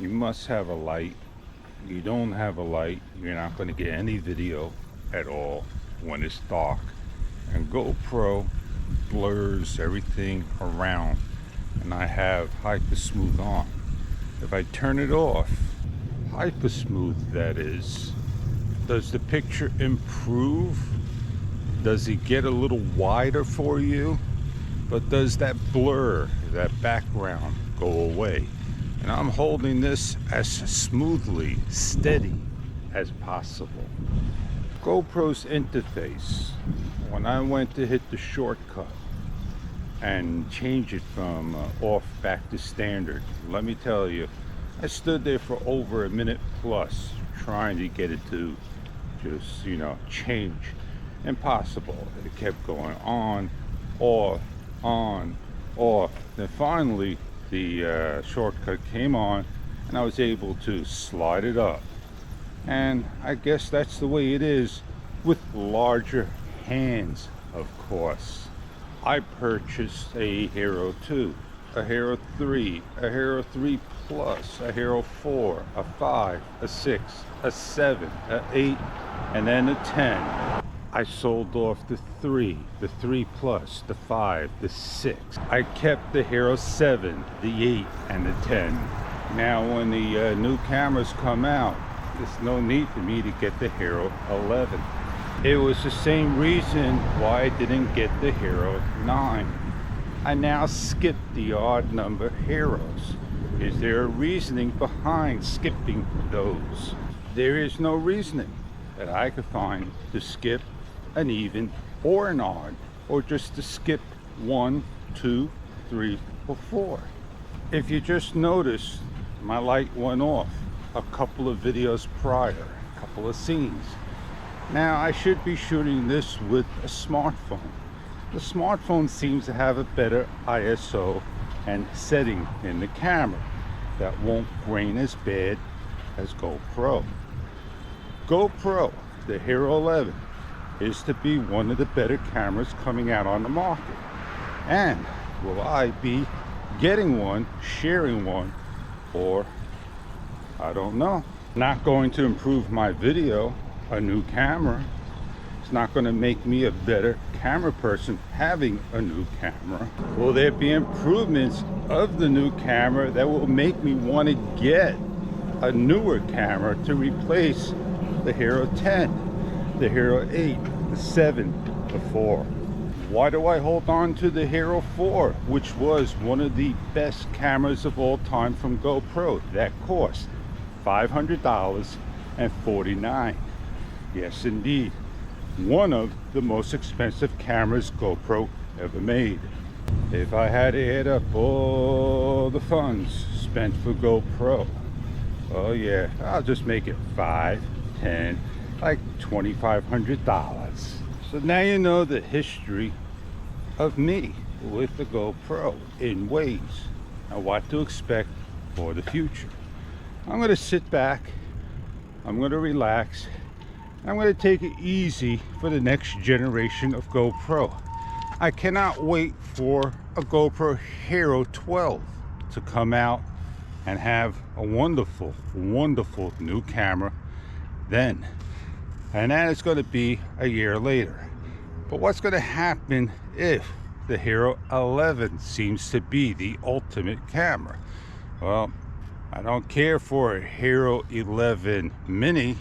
You must have a light. You don't have a light, you're not going to get any video at all when it's dark. And GoPro blurs everything around, and I have hyper smooth on. If I turn it off, hyper smooth that is, does the picture improve? Does it get a little wider for you? But does that blur, that background, go away? And I'm holding this as smoothly, steady as possible. GoPro's interface, when I went to hit the shortcut and change it from off back to standard, let me tell you, I stood there for over a minute plus trying to get it to just, change. Impossible. It kept going on, off, then finally the shortcut came on and I was able to slide it up. And I guess that's the way it is with larger hands, of course. I purchased a Hero 2, a Hero 3, a Hero 3 Plus, a Hero 4, a 5, a 6, a 7, a 8, and then a 10. I sold off the 3, the 3 Plus, the 5, the 6. I kept the Hero 7, the 8, and the 10. Now when the new cameras come out, there's no need for me to get the Hero 11. It was the same reason why I didn't get the Hero 9. I now skip the odd number Heroes. Is there a reasoning behind skipping those? There is no reasoning that I could find to skip an even or an odd, or just to skip 1, 2, 3, or 4. If you just noticed, my light went off a couple of videos prior, a couple of scenes. Now I should be shooting this with a smartphone. The smartphone seems to have a better ISO and setting in the camera that won't grain as bad as GoPro. GoPro, the Hero 11, is to be one of the better cameras coming out on the market. And will I be getting one, sharing one, or I don't know. Not going to improve my video, a new camera. It's not going to make me a better camera person having a new camera. Will there be improvements of the new camera that will make me want to get a newer camera to replace the Hero 10, the Hero 8, the 7, the 4? Why do I hold on to the Hero 4, which was one of the best cameras of all time from GoPro? That cost $500.49. Yes, indeed. One of the most expensive cameras GoPro ever made. If I had to add up all the funds spent for GoPro, oh yeah, I'll just make it 5, 10, like $2,500. So now you know the history of me with the GoPro in ways and what to expect for the future. I'm going to sit back, I'm going to relax, I'm going to take it easy for the next generation of GoPro. I cannot wait for a GoPro Hero 12 to come out and have a wonderful, wonderful new camera then. And that is going to be a year later. But what's going to happen if the Hero 11 seems to be the ultimate camera? Well, I don't care for a Hero 11 Mini,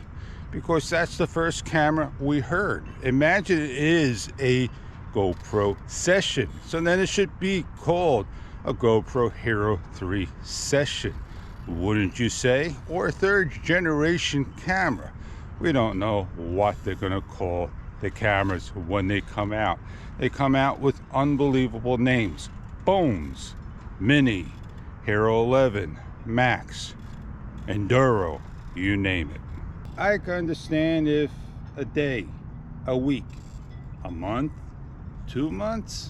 because that's the first camera we heard. Imagine it is a GoPro Session. So then it should be called a GoPro Hero 3 Session, wouldn't you say? Or a third generation camera. We don't know what they're going to call the cameras when they come out. They come out with unbelievable names. Bones, Mini, Hero 11, Max, Enduro, you name it. I can understand if a day, a week, a month, 2 months,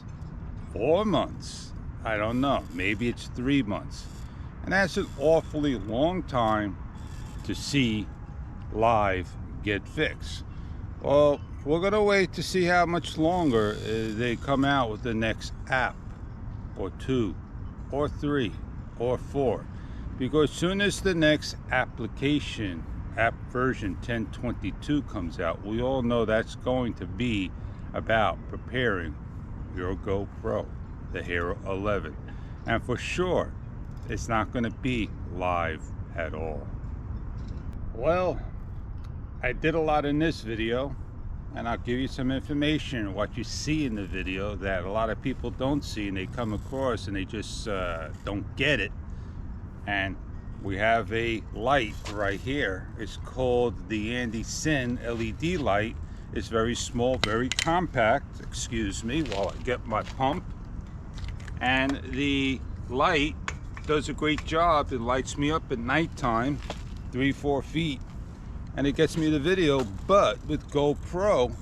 4 months, I don't know, maybe it's 3 months. And that's an awfully long time to see live get fixed. Well, we're going to wait to see how much longer they come out with the next app, or 2, or 3, or 4. because soon as the next application, app version 10.22 comes out, we all know that's going to be about preparing your GoPro, the Hero 11. And for sure, it's not going to be live at all. Well, I did a lot in this video, and I'll give you some information, what you see in the video that a lot of people don't see, and they come across and they just don't get it. And we have a light right here. It's called the Andy Sin LED light. It's very small, very compact. Excuse me while I get my pump. And the light does a great job. It lights me up at nighttime, 3-4 feet, and it gets me the video. But with GoPro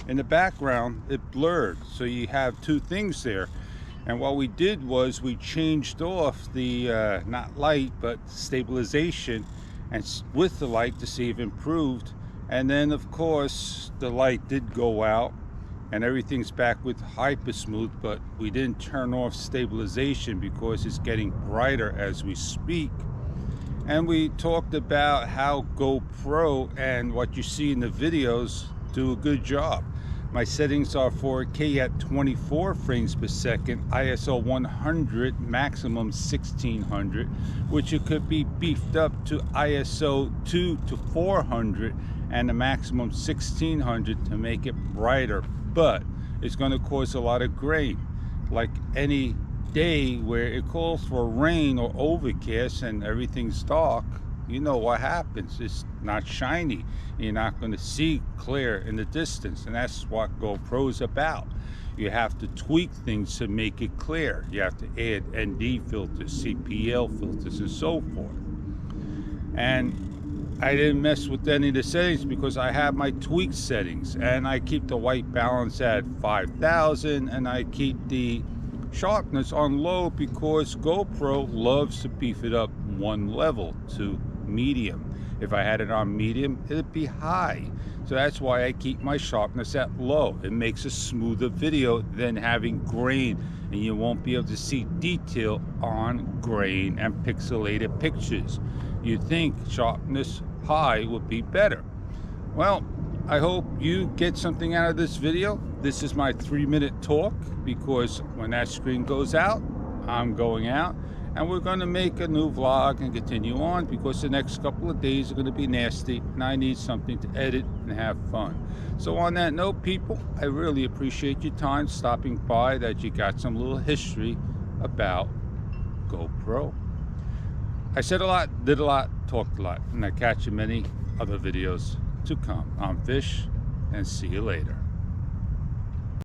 in the background, it blurred, so you have two things there. And what we did was we changed off the not light but stabilization, and with the light to see if it improved. And then of course the light did go out and everything's back with hyper smooth, but we didn't turn off stabilization because it's getting brighter as we speak. And we talked about how GoPro and what you see in the videos do a good job. My settings are 4K at 24 frames per second, ISO 100, maximum 1600, which it could be beefed up to ISO 2 to 400 and a maximum 1600 to make it brighter. But it's going to cause a lot of grain, like any day where it calls for rain or overcast and everything's dark. You know what happens. It's not shiny. You're not going to see clear in the distance, and that's what GoPro's about. You have to tweak things to make it clear. You have to add ND filters, CPL filters, and so forth. And I didn't mess with any of the settings because I have my tweak settings, and I keep the white balance at 5000, and I keep the sharpness on low because GoPro loves to beef it up one level to medium. If I had it on medium, it'd be high. So that's why I keep my sharpness at low. It makes a smoother video than having grain, and you won't be able to see detail on grain and pixelated pictures. You'd think sharpness high would be better. Well, I hope you get something out of this video. This is my 3-minute talk because when that screen goes out, I'm going out. And we're going to make a new vlog and continue on because the next couple of days are going to be nasty and I need something to edit and have fun. So on that note, people, I really appreciate your time stopping by, that you got some little history about GoPro. I said a lot, did a lot, talked a lot, and I catch you many other videos to come. I'm Fish, and see you later.